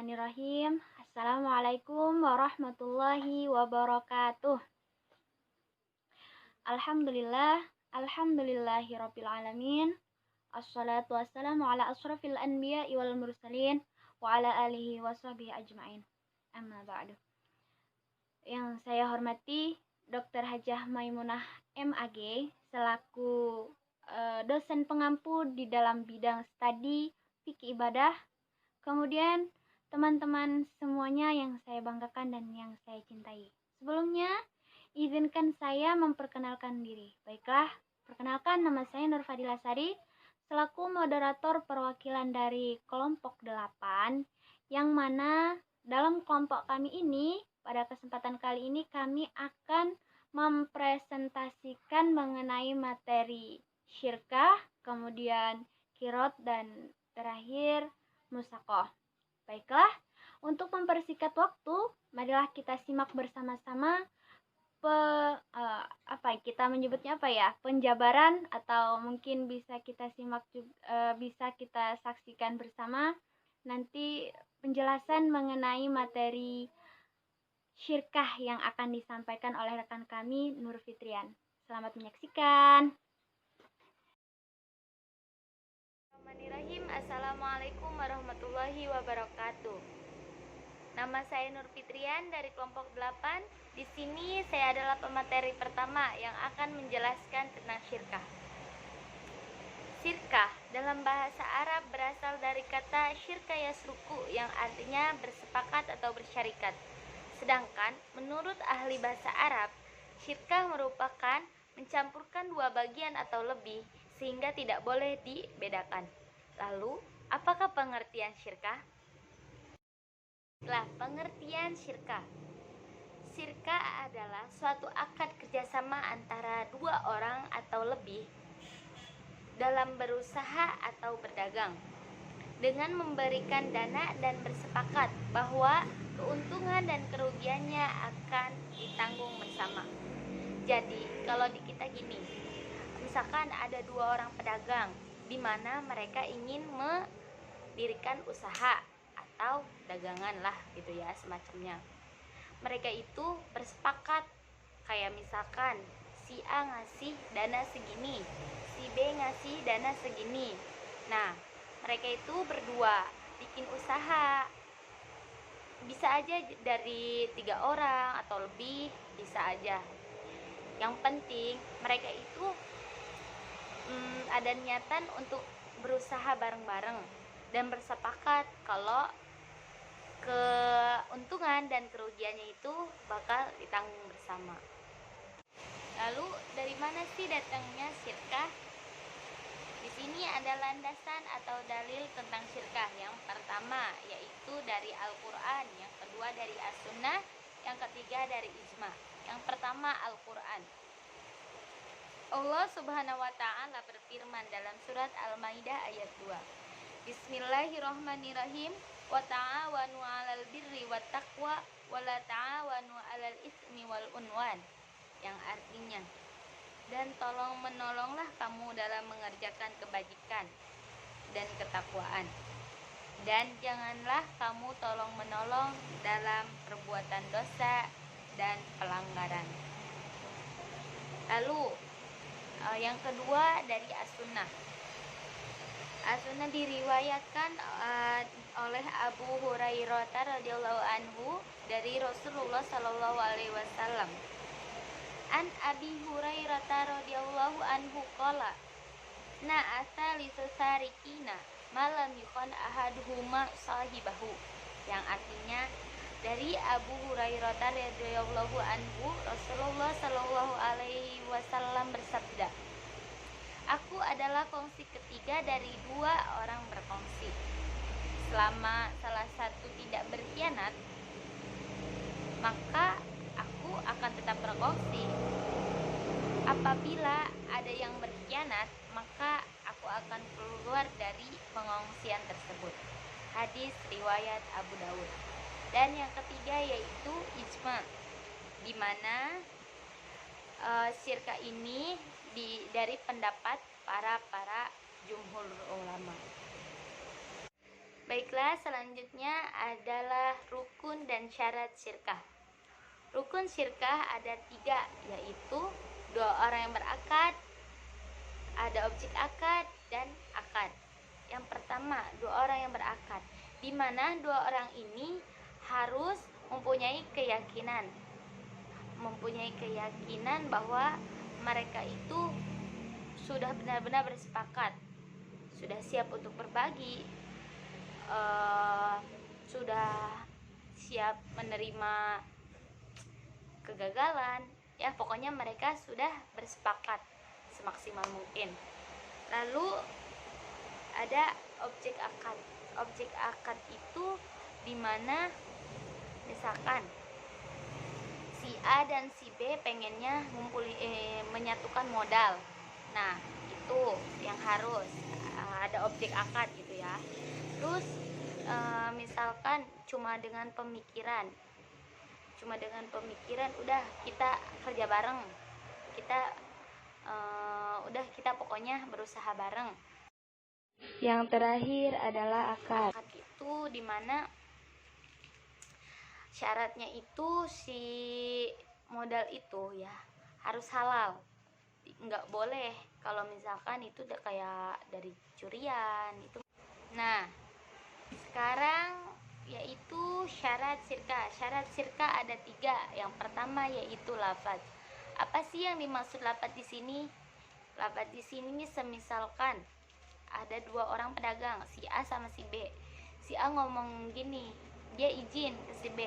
Bismillahirrahmanirrahim. Assalamualaikum warahmatullahi wabarakatuh. Alhamdulillah, alhamdulillahirabbil alamin. Assalatu wassalamu ala asrafil anbiya'i wal mursalin wa ala alihi washabihi ajmain. Amma ba'du. Yang saya hormati Dr. Hajah Maimunah MAG selaku dosen pengampu di dalam bidang studi fikih ibadah. Kemudian teman-teman semuanya yang saya banggakan dan yang saya cintai. Sebelumnya, izinkan saya memperkenalkan diri. Baiklah, perkenalkan nama saya Nur Fadila Sari, selaku moderator perwakilan dari kelompok 8, yang mana dalam kelompok kami ini, pada kesempatan kali ini kami akan mempresentasikan mengenai materi syirkah, kemudian kirot, dan terakhir musaqah. Baiklah, untuk mempersingkat waktu, marilah kita simak bersama-sama kita menyebutnya penjabaran, atau mungkin bisa kita simak juga, bisa kita saksikan bersama nanti penjelasan mengenai materi syirkah yang akan disampaikan oleh rekan kami Nur Fitrian. Selamat menyaksikan. Bismillahirrahmanirrahim. Assalamualaikum warahmatullahi wabarakatuh. Nama saya Nur Fitrian dari kelompok 8. Di sini saya adalah pemateri pertama yang akan menjelaskan tentang syirkah. Syirkah dalam bahasa Arab berasal dari kata syirka yasruku yang artinya bersepakat atau bersyarikat. Sedangkan menurut ahli bahasa Arab, syirkah merupakan mencampurkan dua bagian atau lebih sehingga tidak boleh dibedakan. Lalu, apakah pengertian syirkah? Setelah pengertian syirkah, syirkah adalah suatu akad kerjasama antara dua orang atau lebih dalam berusaha atau berdagang dengan memberikan dana dan bersepakat bahwa keuntungan dan kerugiannya akan ditanggung bersama. Jadi, kalau di kita gini, misalkan ada dua orang pedagang di mana mereka ingin mendirikan usaha atau dagangan lah gitu ya, semacamnya. Mereka itu bersepakat, kayak misalkan si A ngasih dana segini, si B ngasih dana segini. Nah, mereka itu berdua bikin usaha, bisa aja dari 3 orang atau lebih, bisa aja. Yang penting mereka itu ada niatan untuk berusaha bareng-bareng dan bersepakat kalau keuntungan dan kerugiannya itu bakal ditanggung bersama. Lalu dari mana sih datangnya syirkah? Di sini ada landasan atau dalil tentang syirkah. Yang pertama yaitu dari Al-Qur'an, yang kedua dari As-Sunnah, yang ketiga dari Ijma. Yang pertama Al-Qur'an. Allah Subhanahu wa ta'ala berfirman dalam surat Al-Maidah ayat 2. Bismillahirrahmanirrahim. Wa ta'awanu 'alal birri wat taqwa wa la ta'awanu 'alal itsmi wal unwan. Yang artinya, dan tolong menolonglah kamu dalam mengerjakan kebajikan dan ketakwaan, dan janganlah kamu tolong menolong dalam perbuatan dosa dan pelanggaran. Lalu yang kedua dari As-Sunnah. As-Sunnah diriwayatkan oleh Abu Hurairah radhiyallahu anhu dari Rasulullah sallallahu alaihi wasallam. An Abi Hurairah radhiyallahu anhu qala, na'asa lisasarikina malam yukon ahaduhuma sahibahu. Yang artinya, dari Abu Hurairah radhiyallahu anhu, Rasulullah sallallahu alaihi wasallam bersabda, aku adalah kongsi ketiga dari dua orang berkongsi. Selama salah satu tidak berkhianat, maka aku akan tetap berkongsi. Apabila ada yang berkhianat, maka aku akan keluar dari pengongsian tersebut. Hadis riwayat Abu Daud. Dan yang ketiga yaitu ijma, di mana syirkah ini dari pendapat para jumhur ulama. Baiklah, selanjutnya adalah rukun dan syarat syirkah. Rukun syirkah ada 3, yaitu 2 orang yang berakad, ada objek akad, dan akad. Yang pertama, 2 orang yang berakad, di mana 2 orang ini harus mempunyai keyakinan bahwa mereka itu sudah benar-benar bersepakat, sudah siap untuk berbagi, sudah siap menerima kegagalan, ya pokoknya mereka sudah bersepakat semaksimal mungkin. Lalu ada objek akad. Objek akad itu dimana misalkan si A dan si B pengennya menyatukan modal. Nah, itu yang harus ada objek akad gitu ya. Terus misalkan cuma dengan pemikiran udah kita kerja bareng, kita pokoknya berusaha bareng. Yang terakhir adalah akad. Akad itu dimana syaratnya itu si modal itu ya harus halal, nggak boleh kalau misalkan itu udah kayak dari curian itu. Nah, sekarang yaitu syarat syirkah. Syarat syirkah ada 3. Yang pertama yaitu lafaz. Apa sih yang dimaksud lafaz di sini? Lafaz di sini semisalkan ada 2 orang pedagang, si A sama si B. Si A ngomong gini, dia izin ke si B.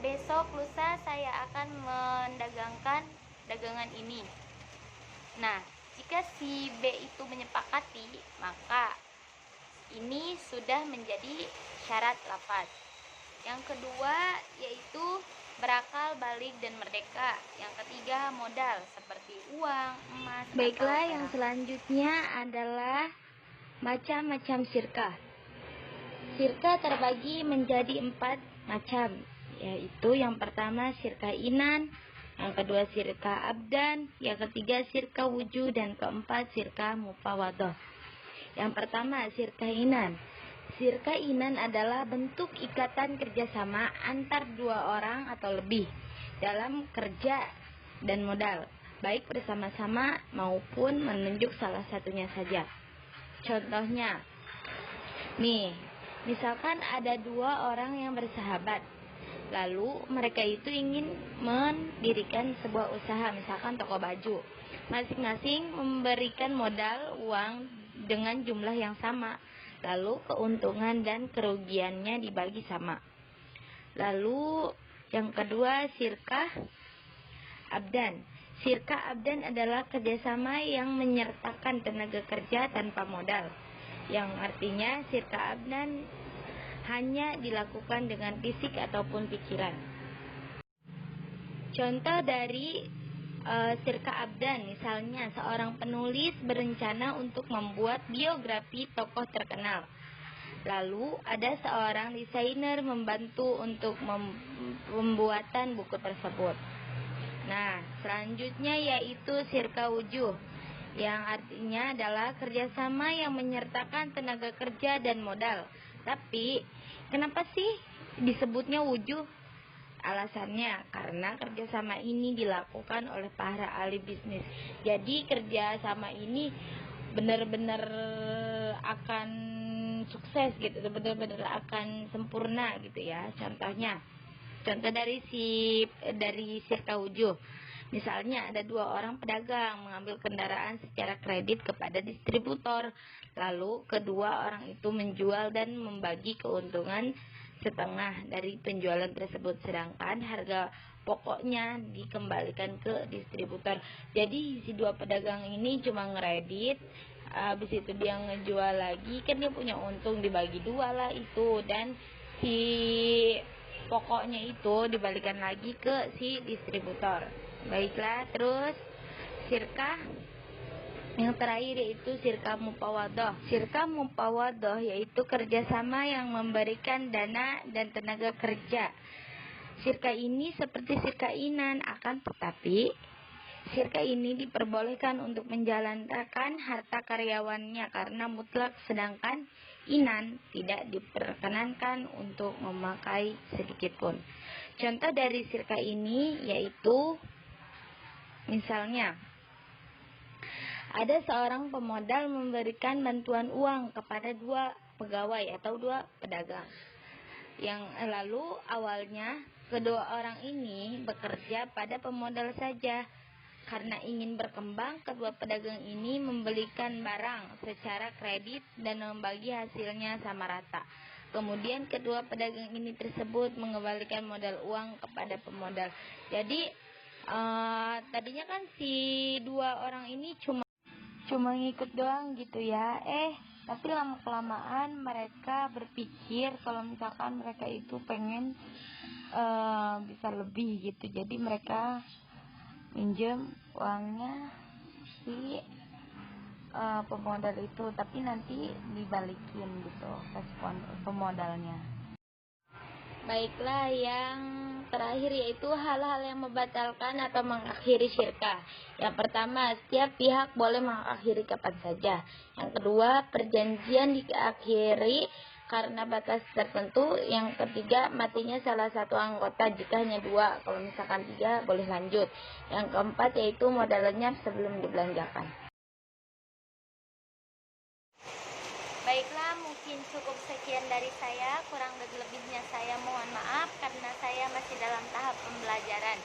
Besok lusa saya akan mendagangkan dagangan ini. Nah, jika si B itu menyepakati, maka ini sudah menjadi syarat lafaz. Yang kedua yaitu berakal, balik, dan merdeka. Yang ketiga modal seperti uang, emas. Baiklah, yang selanjutnya adalah macam-macam syirkah. Syirkah terbagi menjadi 4 macam, yaitu yang pertama syirkah inan, yang kedua syirkah abdan, yang ketiga syirkah wujud, dan keempat syirkah mufawadah. Yang pertama syirkah inan. Syirkah inan adalah bentuk ikatan kerjasama antar 2 orang atau lebih dalam kerja dan modal, baik bersama-sama maupun menunjuk salah satunya saja. Contohnya, nih, misalkan ada 2 orang yang bersahabat, lalu mereka itu ingin mendirikan sebuah usaha, misalkan toko baju. Masing-masing memberikan modal uang dengan jumlah yang sama, lalu keuntungan dan kerugiannya dibagi sama. Lalu yang kedua syirkah abdan. Syirkah abdan adalah kerjasama yang menyertakan tenaga kerja tanpa modal, yang artinya syirkah abdan hanya dilakukan dengan fisik ataupun pikiran. Contoh dari syirkah abdan, misalnya seorang penulis berencana untuk membuat biografi tokoh terkenal. Lalu ada seorang desainer membantu untuk pembuatan buku tersebut. Nah, selanjutnya yaitu syirkah wujuh, yang artinya adalah kerjasama yang menyertakan tenaga kerja dan modal. Tapi, kenapa sih disebutnya wujuh? Alasannya karena kerjasama ini dilakukan oleh para ahli bisnis. Jadi kerjasama ini benar-benar akan sukses gitu, benar-benar akan sempurna gitu ya. Contoh dari syirkah wujuh. Misalnya ada 2 orang pedagang mengambil kendaraan secara kredit kepada distributor. Lalu kedua orang itu menjual dan membagi keuntungan setengah dari penjualan tersebut, sedangkan harga pokoknya dikembalikan ke distributor. Jadi si 2 pedagang ini cuma ngeredit, habis itu dia ngejual lagi, kan dia punya untung, dibagi 2 lah itu, dan si pokoknya itu dibalikan lagi ke si distributor. Baiklah, terus syirkah yang terakhir yaitu syirkah mufawadah. Syirkah mufawadah yaitu kerjasama yang memberikan dana dan tenaga kerja. Syirkah ini seperti syirkah inan, akan tetapi Syirka ini diperbolehkan untuk menjalankan harta karyawannya karena mutlak, sedangkan inan tidak diperkenankan untuk memakai sedikit pun. Contoh dari syirka ini yaitu misalnya ada seorang pemodal memberikan bantuan uang kepada 2 pegawai atau 2 pedagang. Yang lalu awalnya kedua orang ini bekerja pada pemodal saja. Karena ingin berkembang, kedua pedagang ini membelikan barang secara kredit dan membagi hasilnya sama rata. Kemudian kedua pedagang ini tersebut mengembalikan modal uang kepada pemodal. Jadi tadinya kan si 2 orang ini cuma ngikut doang gitu ya. Tapi lama-kelamaan mereka berpikir kalau misalkan mereka itu pengen bisa lebih gitu. Jadi mereka minjem uangnya si pemodal itu, tapi nanti dibalikin gitu ke pemodalnya. Baiklah, yang terakhir yaitu hal-hal yang membatalkan atau mengakhiri syirka. Yang pertama, setiap pihak boleh mengakhiri kapan saja. Yang kedua, perjanjian diakhiri karena batas tertentu. Yang ketiga, matinya salah satu anggota jika hanya 2. Kalau misalkan 3 boleh lanjut. Yang keempat yaitu modalnya sebelum dibelanjakan. Baiklah, mungkin cukup sekian dari saya. Kurang dan lebihnya saya mohon maaf karena saya masih dalam tahap pembelajaran.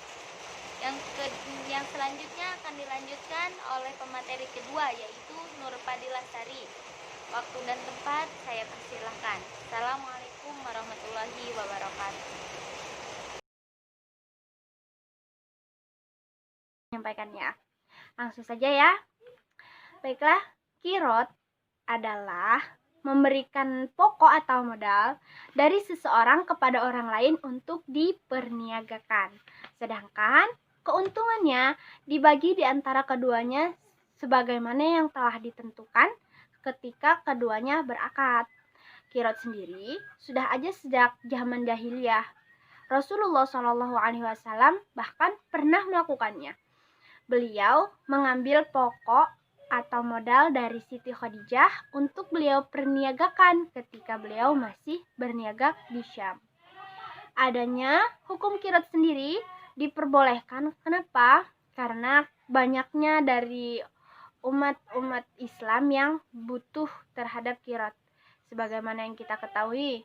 Yang selanjutnya akan dilanjutkan oleh pemateri kedua, yaitu Nur Fadilah Sari. Waktu dan tempat saya persilahkan. Assalamualaikum warahmatullahi wabarakatuh. Menyampaikannya. Langsung saja ya. Baiklah, kirot adalah memberikan pokok atau modal dari seseorang kepada orang lain untuk diperniagakan. Sedangkan keuntungannya dibagi di antara keduanya sebagaimana yang telah ditentukan ketika keduanya berakad. Kirot sendiri sudah ada sejak zaman jahiliyah. Rasulullah SAW bahkan pernah melakukannya. Beliau mengambil pokok atau modal dari Siti Khadijah untuk beliau perniagakan ketika beliau masih berniaga di Syam. Adanya hukum kirot sendiri diperbolehkan. Kenapa? Karena banyaknya dari umat Islam yang butuh terhadap kirot. Sebagaimana yang kita ketahui,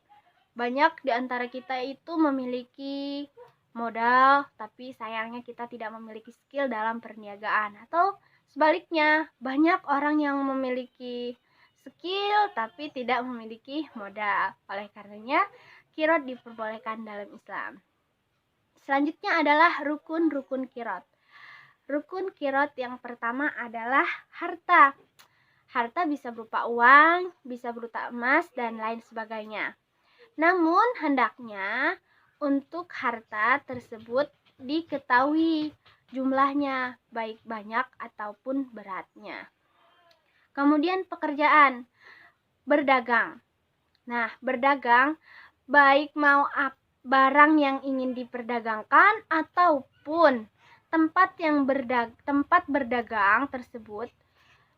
banyak di antara kita itu memiliki modal, tapi sayangnya kita tidak memiliki skill dalam perniagaan. Atau sebaliknya, banyak orang yang memiliki skill tapi tidak memiliki modal. Oleh karenanya, kirot diperbolehkan dalam Islam. Selanjutnya adalah rukun-rukun kirot. Rukun kirot yang pertama adalah harta. Harta bisa berupa uang, bisa berupa emas, dan lain sebagainya. Namun, hendaknya untuk harta tersebut diketahui jumlahnya, baik banyak ataupun beratnya. Kemudian pekerjaan, berdagang. Nah, berdagang baik mau barang yang ingin diperdagangkan ataupun tempat berdagang tersebut,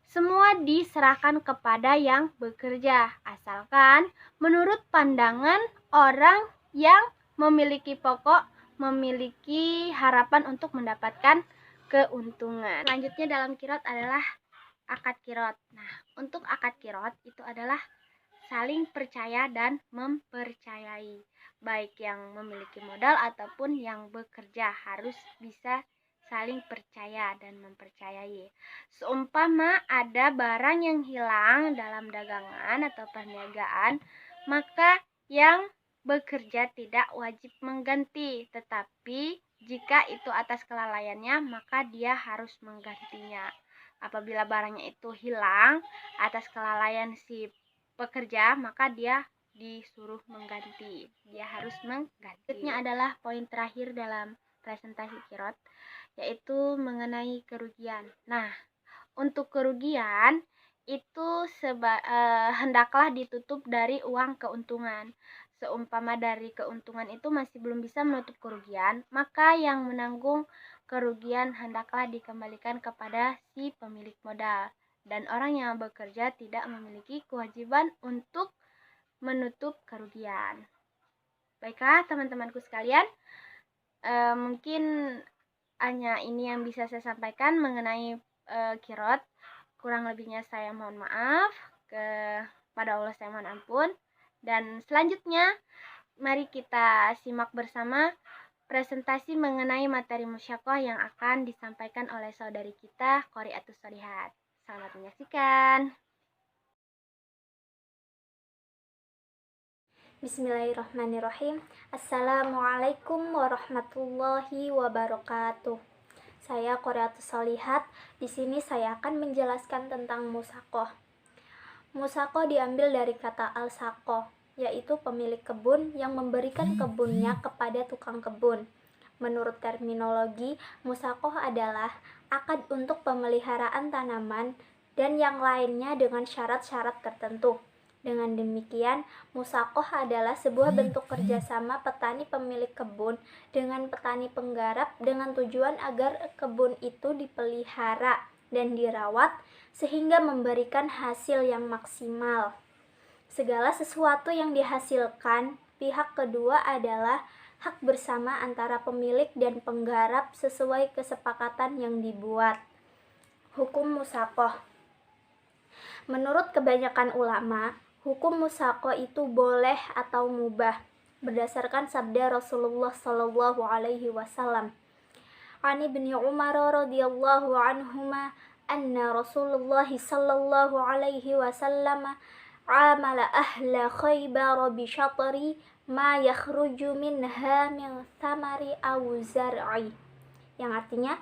semua diserahkan kepada yang bekerja, asalkan menurut pandangan orang yang memiliki pokok, memiliki harapan untuk mendapatkan keuntungan. Selanjutnya dalam kirot adalah akad kirot. Nah, untuk akad kirot itu adalah saling percaya dan mempercayai. Baik yang memiliki modal ataupun yang bekerja harus bisa saling percaya dan mempercayai. Seumpama ada barang yang hilang dalam dagangan atau perniagaan, maka yang bekerja tidak wajib mengganti, tetapi jika itu atas kelalaiannya, maka dia harus menggantinya. Apabila barangnya itu hilang atas kelalaian si pekerja, maka dia disuruh mengganti. Dia harus mengganti. Selanjutnya adalah poin terakhir dalam presentasi kirot, yaitu mengenai kerugian. Nah, untuk kerugian itu hendaklah ditutup dari uang keuntungan. seumpama dari keuntungan itu masih belum bisa menutup kerugian, maka yang menanggung kerugian hendaklah dikembalikan kepada si pemilik modal, dan orang yang bekerja tidak memiliki kewajiban untuk menutup kerugian. Baiklah teman-temanku sekalian, mungkin hanya ini yang bisa saya sampaikan mengenai qiraat. Kurang lebihnya saya mohon maaf, kepada Allah saya mohon ampun. Dan selanjutnya mari kita simak bersama presentasi mengenai materi musyaqqah yang akan disampaikan oleh saudari kita Qoriatus Shalihat. Selamat menyaksikan. Bismillahirrahmanirrahim. Assalamualaikum warahmatullahi wabarakatuh. Saya Qoriatus Shalihat. Di sini saya akan menjelaskan tentang musyaqqah. Musyaqqah diambil dari kata al-shaqqah, yaitu pemilik kebun yang memberikan kebunnya kepada tukang kebun. Menurut terminologi, musyaqqah adalah akad untuk pemeliharaan tanaman dan yang lainnya dengan syarat-syarat tertentu. Dengan demikian, musyaqqah adalah sebuah bentuk kerjasama petani pemilik kebun dengan petani penggarap dengan tujuan agar kebun itu dipelihara dan dirawat sehingga memberikan hasil yang maksimal. Segala sesuatu yang dihasilkan pihak kedua adalah hak bersama antara pemilik dan penggarap sesuai kesepakatan yang dibuat. Hukum musyaqqah. Menurut kebanyakan ulama, hukum musyaqqah itu boleh atau mubah berdasarkan sabda Rasulullah sallallahu alaihi wasallam. Ani bin Umar radhiyallahu anhuma anna Rasulullah sallallahu alaihi wasallam amala ahla Khaybar bi syatri ma yakhruju minha min thamari aw zar'i, yang artinya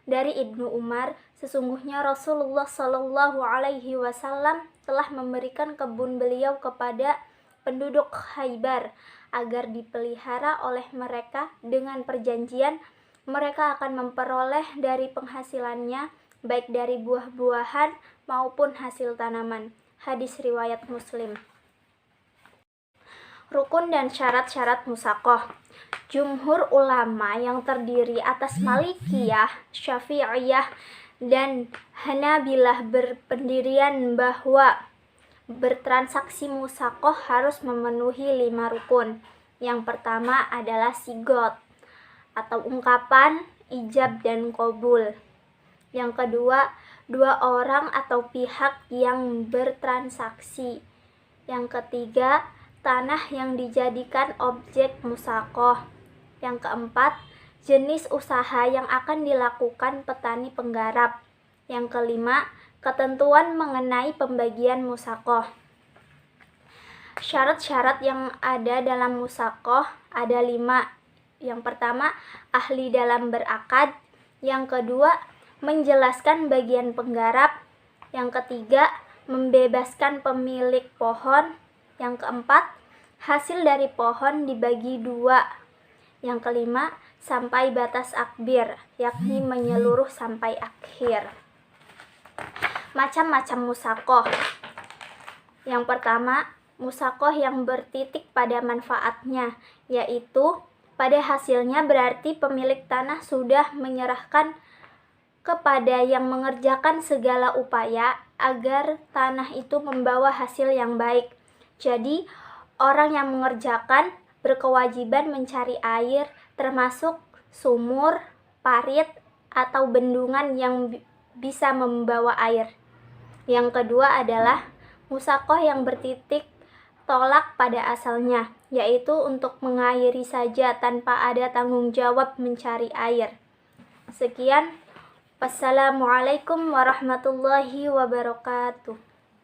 dari Ibnu Umar, sesungguhnya Rasulullah sallallahu alaihi wasallam telah memberikan kebun beliau kepada penduduk Khaybar agar dipelihara oleh mereka dengan perjanjian mereka akan memperoleh dari penghasilannya baik dari buah-buahan maupun hasil tanaman. Hadis riwayat Muslim. Rukun dan syarat-syarat musyaqqah. Jumhur ulama yang terdiri atas Malikiyah, Syafi'iyah, dan Hanabilah berpendirian bahwa bertransaksi musyaqqah harus memenuhi 5 rukun. Yang pertama adalah sigot atau ungkapan ijab dan qabul. Yang kedua, 2 orang atau pihak yang bertransaksi. Yang ketiga, tanah yang dijadikan objek musyaqqah. Yang keempat, jenis usaha yang akan dilakukan petani penggarap. Yang kelima, ketentuan mengenai pembagian musyaqqah. Syarat-syarat yang ada dalam musyaqqah ada 5. Yang pertama, ahli dalam berakad. Yang kedua, menjelaskan bagian penggarap. Yang ketiga, membebaskan pemilik pohon. Yang keempat, hasil dari pohon dibagi 2. Yang kelima, sampai batas akbir, yakni menyeluruh sampai akhir. Macam-macam musyaqqah. Yang pertama, musyaqqah yang bertitik pada manfaatnya, yaitu pada hasilnya berarti pemilik tanah sudah menyerahkan kepada yang mengerjakan segala upaya agar tanah itu membawa hasil yang baik. Jadi, orang yang mengerjakan berkewajiban mencari air, termasuk sumur, parit, atau bendungan yang bisa membawa air. Yang kedua adalah musyaqqah yang bertitik tolak pada asalnya, yaitu untuk mengairi saja tanpa ada tanggung jawab mencari air. Sekian. Wassalamualaikum warahmatullahi wabarakatuh.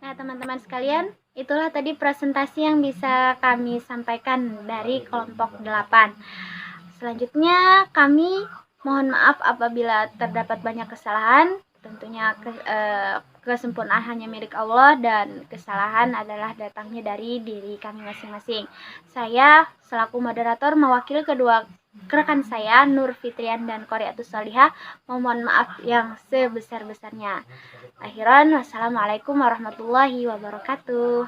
Nah, teman-teman sekalian, itulah tadi presentasi yang bisa kami sampaikan dari kelompok 8. Selanjutnya, kami mohon maaf apabila terdapat banyak kesalahan. Tentunya kesempurnaan hanya milik Allah dan kesalahan adalah datangnya dari diri kami masing-masing. Saya selaku moderator mewakili kedua rekan saya, Nur Fitrian dan Qoriatus Shalihat, mohon maaf yang sebesar-besarnya. Akhiran, wassalamualaikum warahmatullahi wabarakatuh.